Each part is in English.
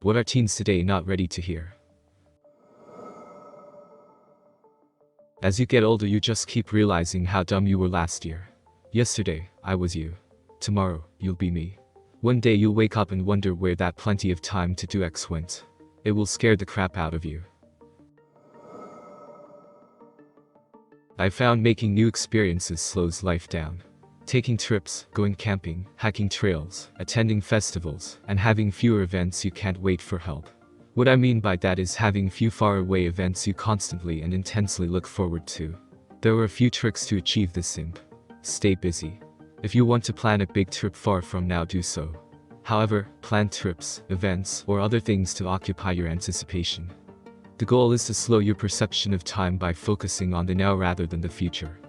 What are teens today not ready to hear? As you get older, you just keep realizing how dumb you were last year. Yesterday, I was you. Tomorrow, you'll be me. One day you'll wake up and wonder where that plenty of time to do X went. It will scare the crap out of you. I found making new experiences slows life down. Taking trips, going camping, hiking trails, attending festivals, and having fewer events you can't wait for help. What I mean by that is having few faraway events you constantly and intensely look forward to. There are a few tricks to achieve this simp. Stay busy. If you want to plan a big trip far from now, do so. However, plan trips, events, or other things to occupy your anticipation. The goal is to slow your perception of time by focusing on the now rather than the future.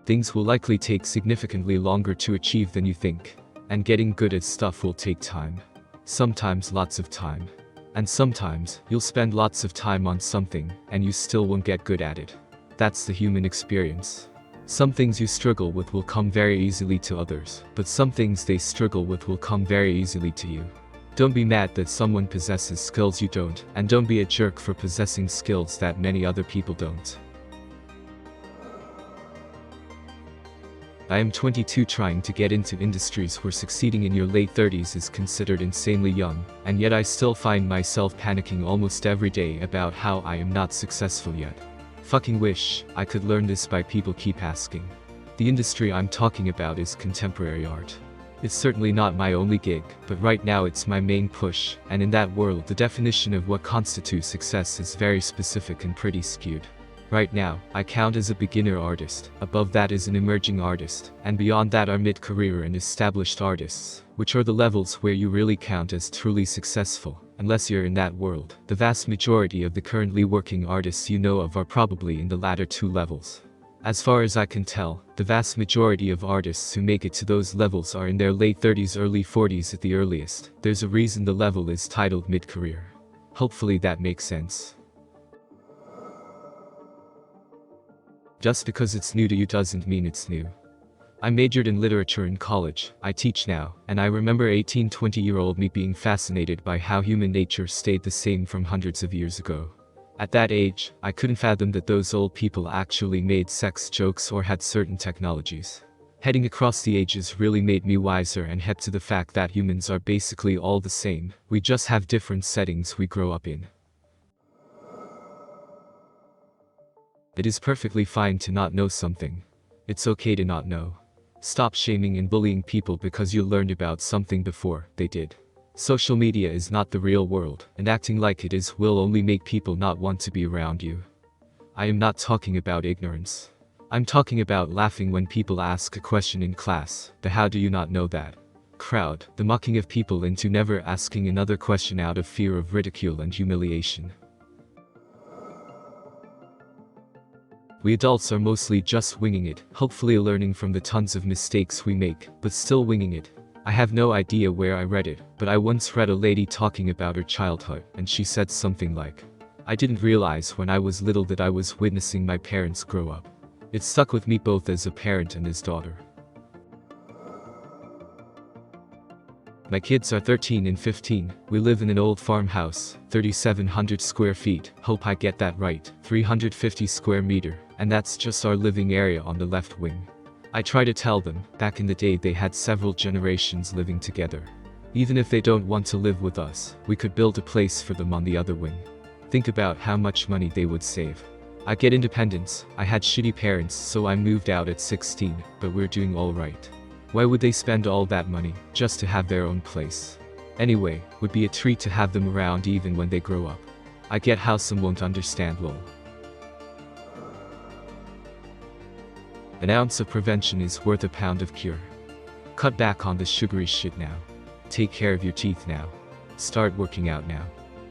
Things will likely take significantly longer to achieve than you think, and getting good at stuff will take time. Sometimes lots of time. And sometimes, you'll spend lots of time on something, and you still won't get good at it. That's the human experience. Some things you struggle with will come very easily to others, but some things they struggle with will come very easily to you. Don't be mad that someone possesses skills you don't, and don't be a jerk for possessing skills that many other people don't. I am 22, trying to get into industries where succeeding in your late 30s is considered insanely young, and yet I still find myself panicking almost every day about how I am not successful yet. Fucking wish I could learn this by people keep asking. The industry I'm talking about is contemporary art. It's certainly not my only gig, but right now it's my main push, and in that world the definition of what constitutes success is very specific and pretty skewed. Right now, I count as a beginner artist, above that is an emerging artist, and beyond that are mid-career and established artists, which are the levels where you really count as truly successful. Unless you're in that world, the vast majority of the currently working artists you know of are probably in the latter two levels. As far as I can tell, the vast majority of artists who make it to those levels are in their late 30s, early 40s at the earliest. There's a reason the level is titled mid-career. Hopefully that makes sense. Just because it's new to you doesn't mean it's new. I majored in literature in college, I teach now, and I remember 18-20-year-old me being fascinated by how human nature stayed the same from hundreds of years ago. At that age, I couldn't fathom that those old people actually made sex jokes or had certain technologies. Heading across the ages really made me wiser and hip to the fact that humans are basically all the same, we just have different settings we grow up in. It is perfectly fine to not know something. It's okay to not know. Stop shaming and bullying people because you learned about something before they did. Social media is not the real world, and acting like it is will only make people not want to be around you. I am not talking about ignorance. I'm talking about laughing when people ask a question in class, the "how do you not know that?" crowd, the mocking of people into never asking another question out of fear of ridicule and humiliation. We adults are mostly just winging it, hopefully learning from the tons of mistakes we make, but still winging it. I have no idea where I read it, but I once read a lady talking about her childhood, and she said something like, "I didn't realize when I was little that I was witnessing my parents grow up." It stuck with me both as a parent and as daughter. My kids are 13 and 15, we live in an old farmhouse, 3,700 square feet, hope I get that right, 350 square meter, and that's just our living area on the left wing. I try to tell them, back in the day they had several generations living together. Even if they don't want to live with us, we could build a place for them on the other wing. Think about how much money they would save. I get independence, I had shitty parents so I moved out at 16, but we're doing alright. Why would they spend all that money, just to have their own place? Anyway, would be a treat to have them around even when they grow up. I get how some won't understand lol. An ounce of prevention is worth a pound of cure. Cut back on the sugary shit now. Take care of your teeth now. Start working out now.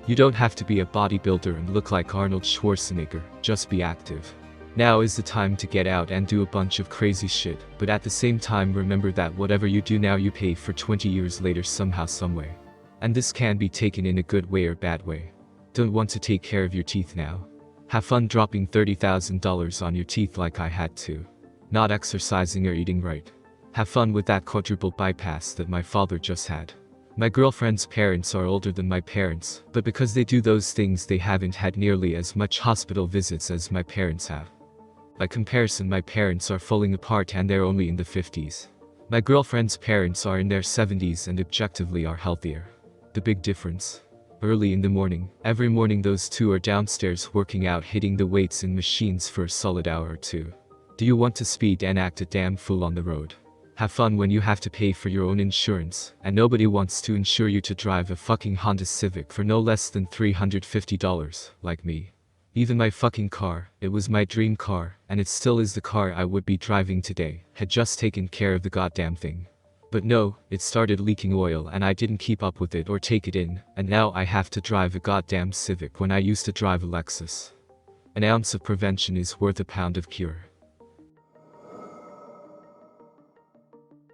You don't have to be a bodybuilder and look like Arnold Schwarzenegger, just be active. Now is the time to get out and do a bunch of crazy shit, but at the same time remember that whatever you do now you pay for 20 years later somehow someway. And this can be taken in a good way or bad way. Don't want to take care of your teeth now? Have fun dropping $30,000 on your teeth like I had to. Not exercising or eating right. Have fun with that quadruple bypass that my father just had. My girlfriend's parents are older than my parents, but because they do those things they haven't had nearly as much hospital visits as my parents have. By comparison, my parents are falling apart and they're only in the 50s. My girlfriend's parents are in their 70s and objectively are healthier. The big difference? Early in the morning, every morning those two are downstairs working out, hitting the weights in machines for a solid hour or two. Do you want to speed and act a damn fool on the road? Have fun when you have to pay for your own insurance, and nobody wants to insure you to drive a fucking Honda Civic for no less than $350, like me. Even my fucking car, it was my dream car, and it still is the car I would be driving today, had just taken care of the goddamn thing. But no, it started leaking oil and I didn't keep up with it or take it in, and now I have to drive a goddamn Civic when I used to drive a Lexus. An ounce of prevention is worth a pound of cure.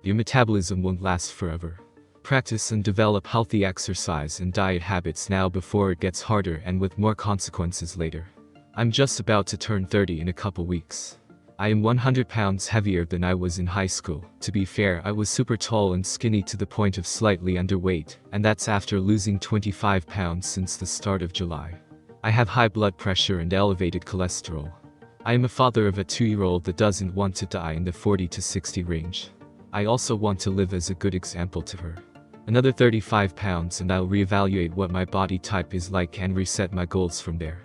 Your metabolism won't last forever. Practice and develop healthy exercise and diet habits now before it gets harder and with more consequences later. I'm just about to turn 30 in a couple weeks. I am 100 pounds heavier than I was in high school. To be fair, I was super tall and skinny to the point of slightly underweight, and that's after losing 25 pounds since the start of July. I have high blood pressure and elevated cholesterol. I am a father of a 2-year-old that doesn't want to die in the 40 to 60 range. I also want to live as a good example to her. Another 35 pounds and I'll reevaluate what my body type is like and reset my goals from there.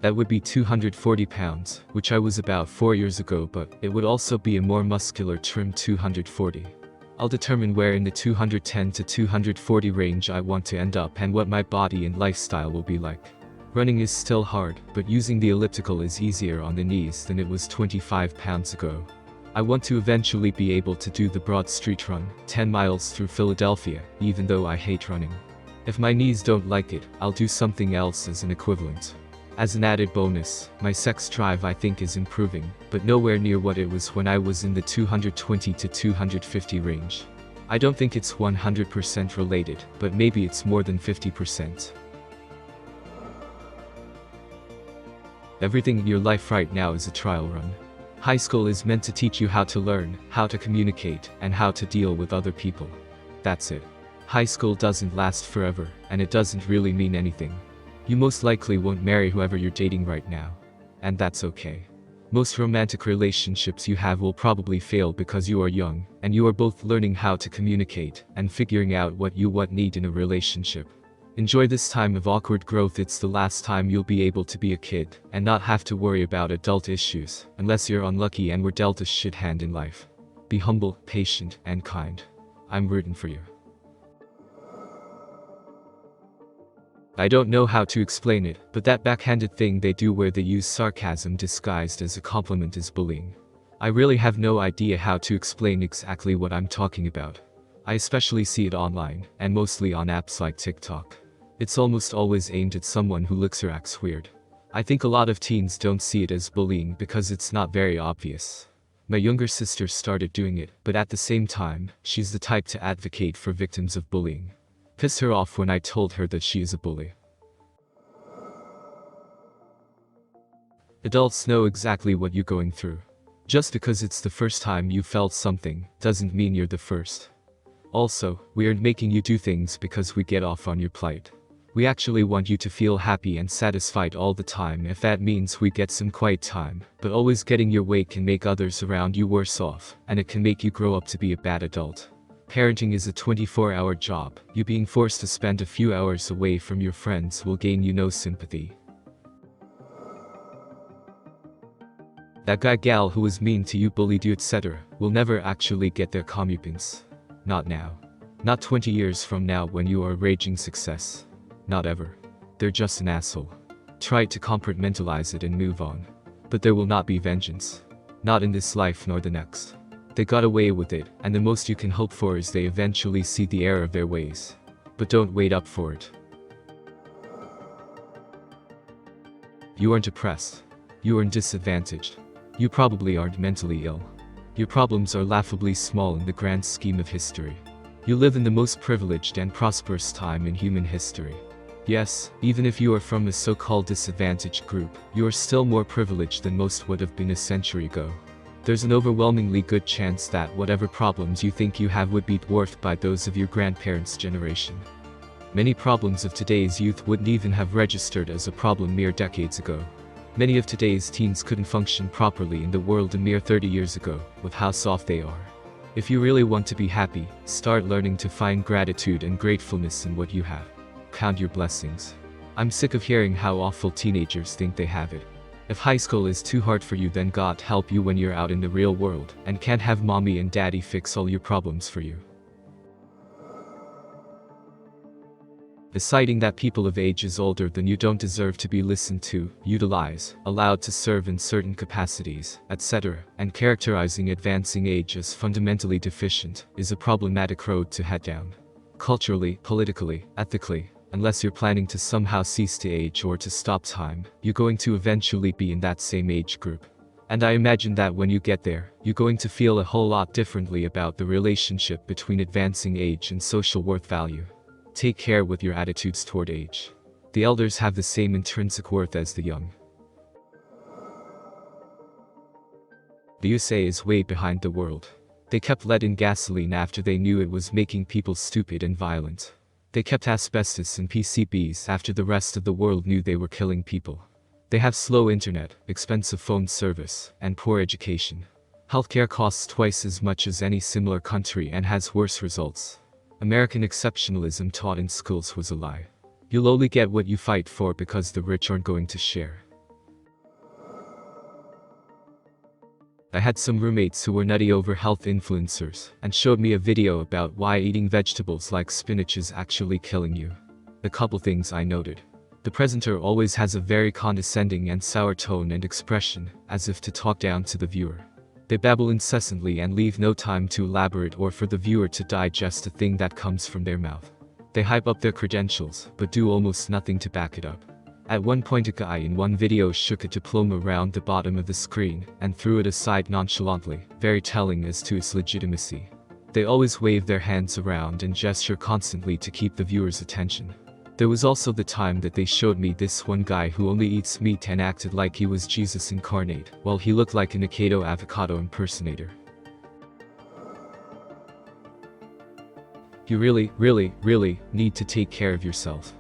That would be 240 pounds, which I was about 4 years ago, but it would also be a more muscular trim 240. I'll determine where in the 210 to 240 range I want to end up and what my body and lifestyle will be like. Running is still hard, but using the elliptical is easier on the knees than it was 25 pounds ago. I want to eventually be able to do the Broad Street Run, 10 miles through Philadelphia, even though I hate running. If my knees don't like it, I'll do something else as an equivalent. As an added bonus, my sex drive I think is improving, but nowhere near what it was when I was in the 220 to 250 range. I don't think it's 100% related, but maybe it's more than 50%. Everything in your life right now is a trial run. High school is meant to teach you how to learn, how to communicate, and how to deal with other people. That's it. High school doesn't last forever, and it doesn't really mean anything. You most likely won't marry whoever you're dating right now. And that's okay. Most romantic relationships you have will probably fail because you are young, and you are both learning how to communicate, and figuring out what you need in a relationship. Enjoy this time of awkward growth. It's the last time you'll be able to be a kid, and not have to worry about adult issues, unless you're unlucky and were dealt a shit hand in life. Be humble, patient, and kind. I'm rooting for you. I don't know how to explain it, but that backhanded thing they do where they use sarcasm disguised as a compliment is bullying. I really have no idea how to explain exactly what I'm talking about. I especially see it online, and mostly on apps like TikTok. It's almost always aimed at someone who looks or acts weird. I think a lot of teens don't see it as bullying because it's not very obvious. My younger sister started doing it, but at the same time, she's the type to advocate for victims of bullying. Pissed her off when I told her that she is a bully. Adults know exactly what you're going through. Just because it's the first time you felt something, doesn't mean you're the first. Also, we aren't making you do things because we get off on your plight. We actually want you to feel happy and satisfied all the time if that means we get some quiet time, but always getting your way can make others around you worse off, and it can make you grow up to be a bad adult. Parenting is a 24-hour job. You being forced to spend a few hours away from your friends will gain you no sympathy. That guy/gal who was mean to you, bullied you, etc. will never actually get their comeuppance. Not now. Not 20 years from now when you are a raging success. Not ever. They're just an asshole. Try to compartmentalize it and move on. But there will not be vengeance. Not in this life nor the next. They got away with it, and the most you can hope for is they eventually see the error of their ways. But don't wait up for it. You aren't oppressed. You aren't disadvantaged. You probably aren't mentally ill. Your problems are laughably small in the grand scheme of history. You live in the most privileged and prosperous time in human history. Yes, even if you are from a so-called disadvantaged group, you are still more privileged than most would have been a century ago. There's an overwhelmingly good chance that whatever problems you think you have would be dwarfed by those of your grandparents' generation. Many problems of today's youth wouldn't even have registered as a problem mere decades ago. Many of today's teens couldn't function properly in the world a mere 30 years ago, with how soft they are. If you really want to be happy, start learning to find gratitude and gratefulness in what you have. Count your blessings. I'm sick of hearing how awful teenagers think they have it. If high school is too hard for you, then God help you when you're out in the real world and can't have mommy and daddy fix all your problems for you. Deciding that people of ages older than you don't deserve to be listened to, utilized, allowed to serve in certain capacities, etc., and characterizing advancing age as fundamentally deficient, is a problematic road to head down. Culturally, politically, ethically, unless you're planning to somehow cease to age or to stop time, you're going to eventually be in that same age group. And I imagine that when you get there, you're going to feel a whole lot differently about the relationship between advancing age and social worth value. Take care with your attitudes toward age. The elders have the same intrinsic worth as the young. The USA is way behind the world. They kept lead in gasoline after they knew it was making people stupid and violent. They kept asbestos in PCBs after the rest of the world knew they were killing people. They have slow internet, expensive phone service, and poor education. Healthcare costs twice as much as any similar country and has worse results. American exceptionalism taught in schools was a lie. You'll only get what you fight for because the rich aren't going to share. I had some roommates who were nutty over health influencers and showed me a video about why eating vegetables like spinach is actually killing you. A couple things I noted. The presenter always has a very condescending and sour tone and expression, as if to talk down to the viewer. They babble incessantly and leave no time to elaborate or for the viewer to digest a thing that comes from their mouth. They hype up their credentials, but do almost nothing to back it up. At one point, a guy in one video shook a diploma around the bottom of the screen and threw it aside nonchalantly, very telling as to its legitimacy. They always wave their hands around and gesture constantly to keep the viewer's attention. There was also the time that they showed me this one guy who only eats meat and acted like he was Jesus incarnate, while he looked like a Nikaido avocado impersonator. You really need to take care of yourself.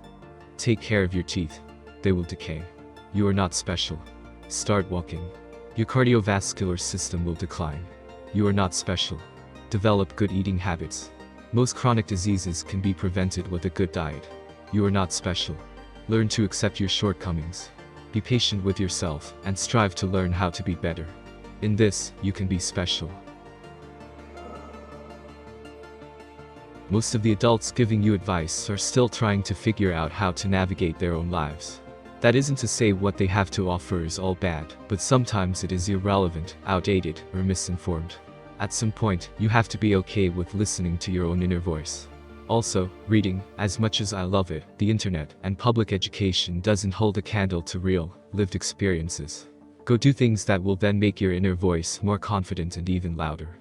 Take care of your teeth. They will decay. You are not special. Start walking. Your cardiovascular system will decline. You are not special. Develop good eating habits. Most chronic diseases can be prevented with a good diet. You are not special. Learn to accept your shortcomings. Be patient with yourself and strive to learn how to be better. In this, you can be special. Most of the adults giving you advice are still trying to figure out how to navigate their own lives. That isn't to say what they have to offer is all bad, but sometimes it is irrelevant, outdated, or misinformed. At some point, you have to be okay with listening to your own inner voice. Also, reading, as much as I love it, the internet and public education doesn't hold a candle to real, lived experiences. Go do things that will then make your inner voice more confident and even louder.